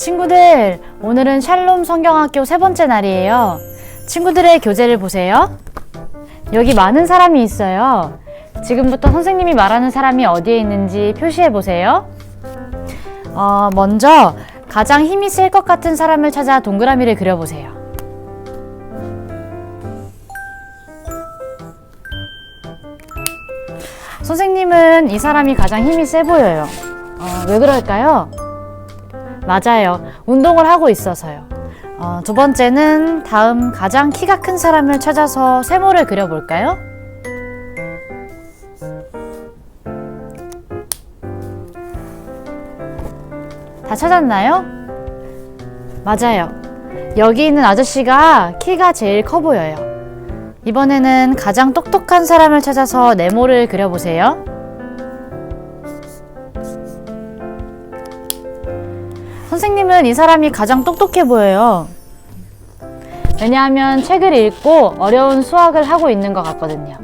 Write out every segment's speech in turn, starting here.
친구들, 오늘은 샬롬 성경학교 세 번째 날이에요. 친구들의 교재를 보세요. 여기 많은 사람이 있어요. 지금부터 선생님이 말하는 사람이 어디에 있는지 표시해 보세요. 먼저 가장 힘이 셀 것 같은 사람을 찾아 동그라미를 그려보세요. 선생님은 이 사람이 가장 힘이 세 보여요. 왜 그럴까요? 맞아요. 운동을 하고 있어서요. 두 번째는 다음 가장 키가 큰 사람을 찾아서 세모를 그려볼까요? 다 찾았나요? 맞아요. 여기 있는 아저씨가 키가 제일 커 보여요. 이번에는 가장 똑똑한 사람을 찾아서 네모를 그려보세요. 선생님은 이 사람이 가장 똑똑해 보여요. 왜냐하면 책을 읽고 어려운 수학을 하고 있는 것 같거든요.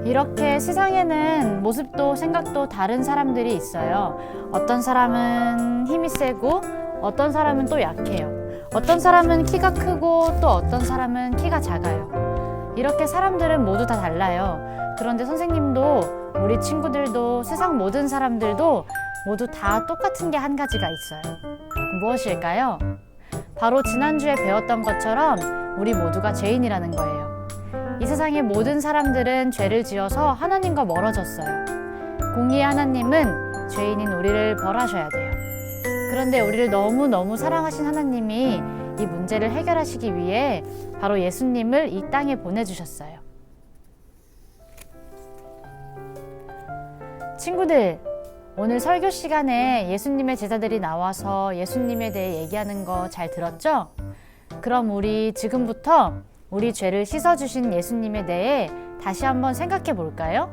이렇게 세상에는 모습도 생각도 다른 사람들이 있어요. 어떤 사람은 힘이 세고 어떤 사람은 또 약해요. 어떤 사람은 키가 크고 또 어떤 사람은 키가 작아요. 이렇게 사람들은 모두 다 달라요. 그런데 선생님도 우리 친구들도 세상 모든 사람들도 모두 다 똑같은 게 한 가지가 있어요. 무엇일까요? 바로 지난주에 배웠던 것처럼 우리 모두가 죄인이라는 거예요. 이 세상의 모든 사람들은 죄를 지어서 하나님과 멀어졌어요. 공의의 하나님은 죄인인 우리를 벌하셔야 돼요. 그런데 우리를 너무너무 사랑하신 하나님이 이 문제를 해결하시기 위해 바로 예수님을 이 땅에 보내주셨어요. 친구들, 오늘 설교 시간에 예수님의 제자들이 나와서 예수님에 대해 얘기하는 거 잘 들었죠? 그럼 우리 지금부터 우리 죄를 씻어주신 예수님에 대해 다시 한번 생각해 볼까요?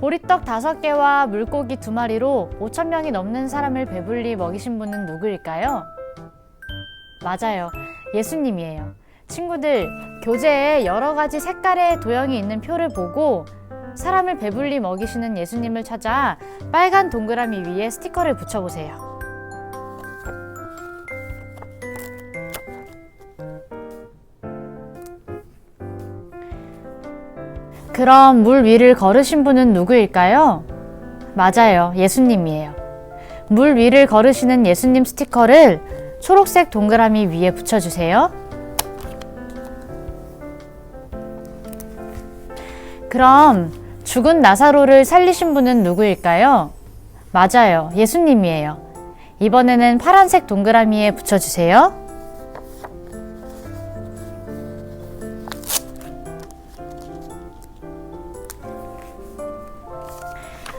보리떡 5개와 물고기 2마리로 5,000명이 넘는 사람을 배불리 먹이신 분은 누구일까요? 맞아요. 예수님이에요. 친구들, 교재에 여러 가지 색깔의 도형이 있는 표를 보고 사람을 배불리 먹이시는 예수님을 찾아 빨간 동그라미 위에 스티커를 붙여보세요. 그럼 물 위를 걸으신 분은 누구일까요? 맞아요. 예수님이에요. 물 위를 걸으시는 예수님 스티커를 초록색 동그라미 위에 붙여주세요. 그럼 죽은 나사로를 살리신 분은 누구일까요? 맞아요. 예수님이에요. 이번에는 파란색 동그라미에 붙여주세요.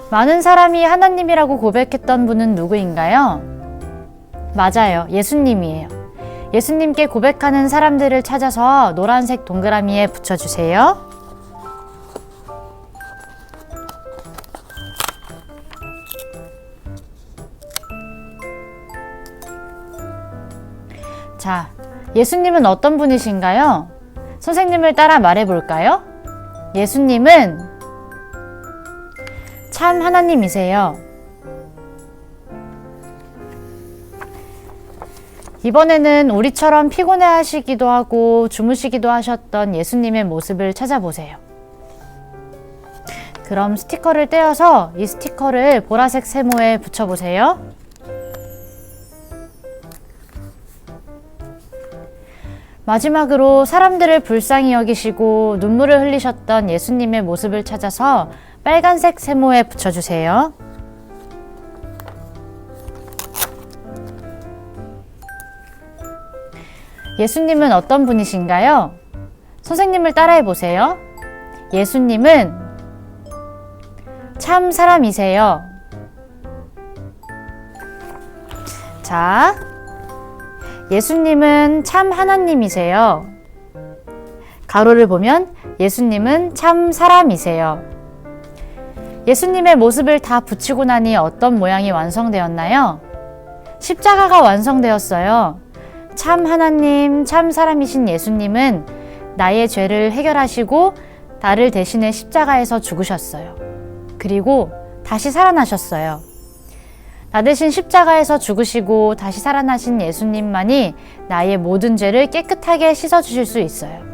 많은 사람이 하나님이라고 고백했던 분은 누구인가요? 맞아요. 예수님이에요. 예수님께 고백하는 사람들을 찾아서 노란색 동그라미에 붙여주세요. 자, 예수님은 어떤 분이신가요? 선생님을 따라 말해볼까요? 예수님은 참 하나님이세요. 이번에는 우리처럼 피곤해하시기도 하고 주무시기도 하셨던 예수님의 모습을 찾아보세요. 그럼 스티커를 떼어서 이 스티커를 보라색 세모에 붙여보세요. 마지막으로 사람들을 불쌍히 여기시고 눈물을 흘리셨던 예수님의 모습을 찾아서 빨간색 세모에 붙여주세요. 예수님은 어떤 분이신가요? 선생님을 따라해 보세요. 예수님은 참 사람이세요. 자, 예수님은 참 하나님이세요. 가로를 보면 예수님은 참 사람이세요. 예수님의 모습을 다 붙이고 나니 어떤 모양이 완성되었나요? 십자가가 완성되었어요. 참 하나님, 참 사람이신 예수님은 나의 죄를 해결하시고 나를 대신해 십자가에서 죽으셨어요. 그리고 다시 살아나셨어요. 나 대신 십자가에서 죽으시고 다시 살아나신 예수님만이 나의 모든 죄를 깨끗하게 씻어주실 수 있어요.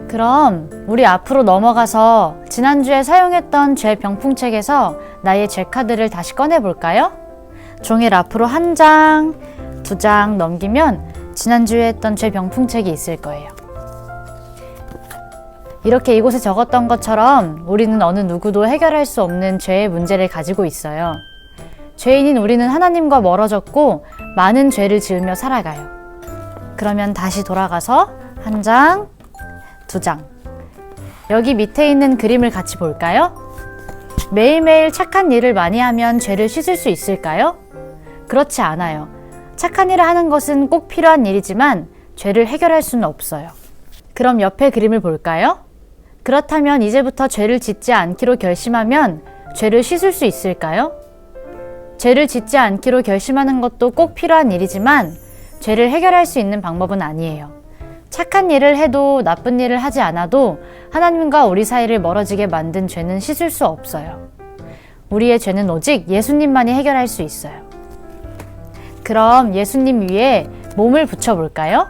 그럼 우리 앞으로 넘어가서 지난주에 사용했던 죄 병풍책에서 나의 죄 카드를 다시 꺼내볼까요? 종이를 앞으로 한 장, 두 장 넘기면 지난주에 했던 죄 병풍책이 있을 거예요. 이렇게 이곳에 적었던 것처럼 우리는 어느 누구도 해결할 수 없는 죄의 문제를 가지고 있어요. 죄인인 우리는 하나님과 멀어졌고 많은 죄를 지으며 살아가요. 그러면 다시 돌아가서 한 장, 두 장. 여기 밑에 있는 그림을 같이 볼까요? 매일매일 착한 일을 많이 하면 죄를 씻을 수 있을까요? 그렇지 않아요. 착한 일을 하는 것은 꼭 필요한 일이지만 죄를 해결할 수는 없어요. 그럼 옆에 그림을 볼까요? 그렇다면 이제부터 죄를 짓지 않기로 결심하면 죄를 씻을 수 있을까요? 죄를 짓지 않기로 결심하는 것도 꼭 필요한 일이지만 죄를 해결할 수 있는 방법은 아니에요. 착한 일을 해도 나쁜 일을 하지 않아도 하나님과 우리 사이를 멀어지게 만든 죄는 씻을 수 없어요. 우리의 죄는 오직 예수님만이 해결할 수 있어요. 그럼 예수님 위에 몸을 붙여볼까요?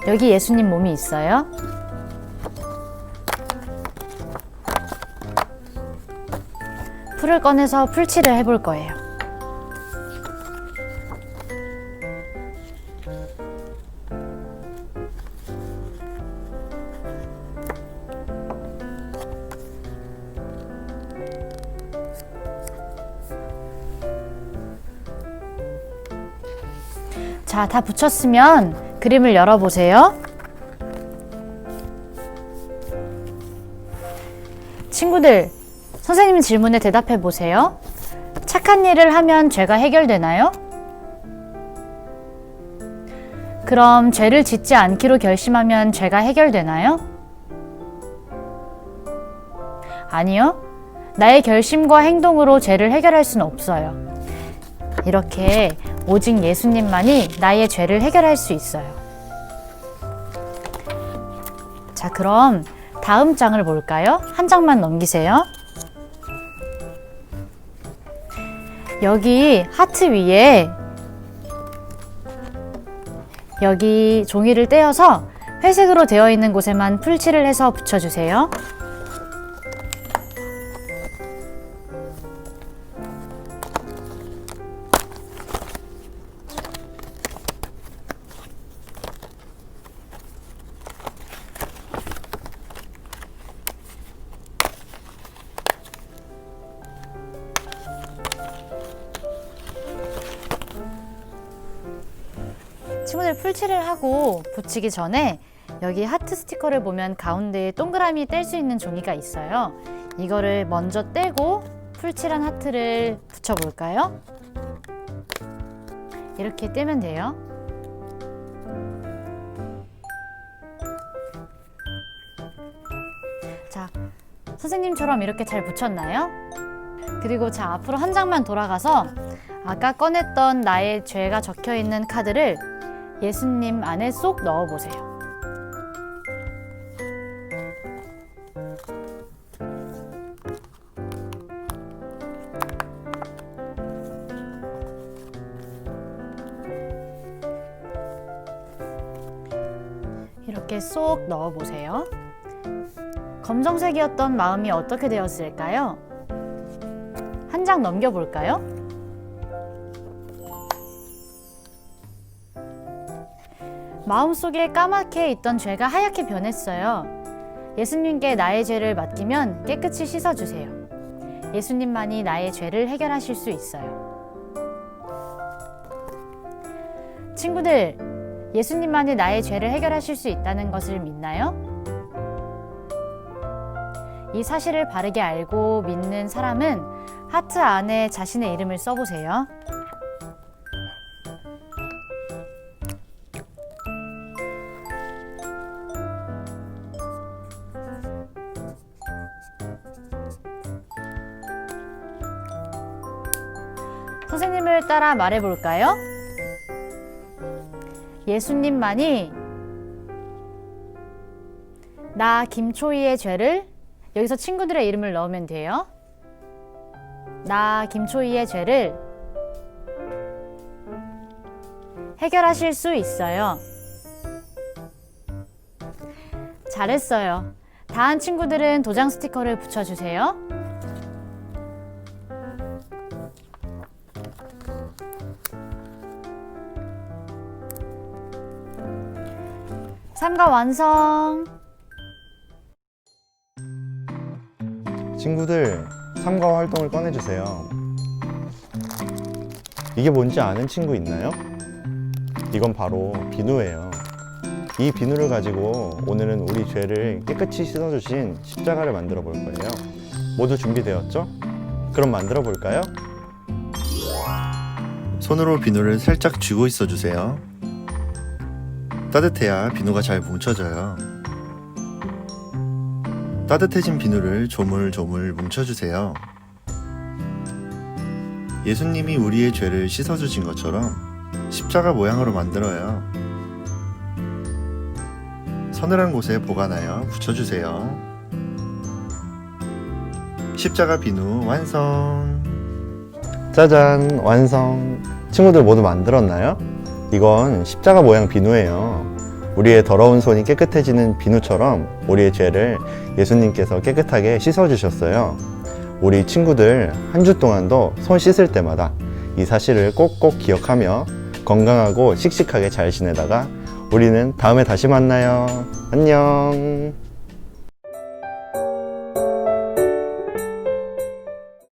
여기 예수님 몸이 있어요. 풀을 꺼내서 풀칠을 해볼 거예요. 자, 다 붙였으면 그림을 열어보세요. 친구들, 선생님 질문에 대답해 보세요. 착한 일을 하면 죄가 해결되나요? 그럼 죄를 짓지 않기로 결심하면 죄가 해결되나요? 아니요. 나의 결심과 행동으로 죄를 해결할 수는 없어요. 이렇게 오직 예수님만이 나의 죄를 해결할 수 있어요. 자, 그럼 다음 장을 볼까요? 한 장만 넘기세요. 여기 하트 위에 여기 종이를 떼어서 회색으로 되어 있는 곳에만 풀칠을 해서 붙여주세요. 친구들 풀칠을 하고 붙이기 전에 여기 하트 스티커를 보면 가운데에 동그라미 뗄 수 있는 종이가 있어요. 이거를 먼저 떼고 풀칠한 하트를 붙여볼까요? 이렇게 떼면 돼요. 자, 선생님처럼 이렇게 잘 붙였나요? 그리고 자, 앞으로 한 장만 돌아가서 아까 꺼냈던 나의 죄가 적혀있는 카드를 예수님 안에 쏙 넣어보세요. 이렇게 쏙 넣어보세요. 검정색이었던 마음이 어떻게 되었을까요? 한 장 넘겨볼까요? 마음속에 까맣게 있던 죄가 하얗게 변했어요. 예수님께 나의 죄를 맡기면 깨끗이 씻어주세요. 예수님만이 나의 죄를 해결하실 수 있어요. 친구들, 예수님만이 나의 죄를 해결하실 수 있다는 것을 믿나요? 이 사실을 바르게 알고 믿는 사람은 하트 안에 자신의 이름을 써보세요. 선생님을 따라 말해볼까요? 나 김초희의 죄를, 여기서 친구들의 이름을 넣으면 돼요. 나 김초희의 죄를 해결하실 수 있어요. 잘했어요. 다 한 친구들은 도장 스티커를 붙여주세요. 삼가 완성! 친구들, 삼가 활동을 꺼내주세요. 이게 뭔지 아는 친구 있나요? 이건 바로 비누예요. 이 비누를 가지고 오늘은 우리 죄를 깨끗이 씻어주신 십자가를 만들어 볼 거예요. 모두 준비되었죠? 그럼 만들어 볼까요? 손으로 비누를 살짝 쥐고 있어 주세요. 따뜻해야 비누가 잘 뭉쳐져요. 따뜻해진 비누를 조물조물 뭉쳐주세요. 예수님이 우리의 죄를 씻어주신 것처럼 십자가 모양으로 만들어요. 서늘한 곳에 보관하여 붙여주세요. 십자가 비누 완성! 짜잔, 완성! 친구들 모두 만들었나요? 이건 십자가 모양 비누예요. 우리의 더러운 손이 깨끗해지는 비누처럼 우리의 죄를 예수님께서 깨끗하게 씻어주셨어요. 우리 친구들 한 주 동안도 손 씻을 때마다 이 사실을 꼭꼭 기억하며 건강하고 씩씩하게 잘 지내다가 우리는 다음에 다시 만나요. 안녕.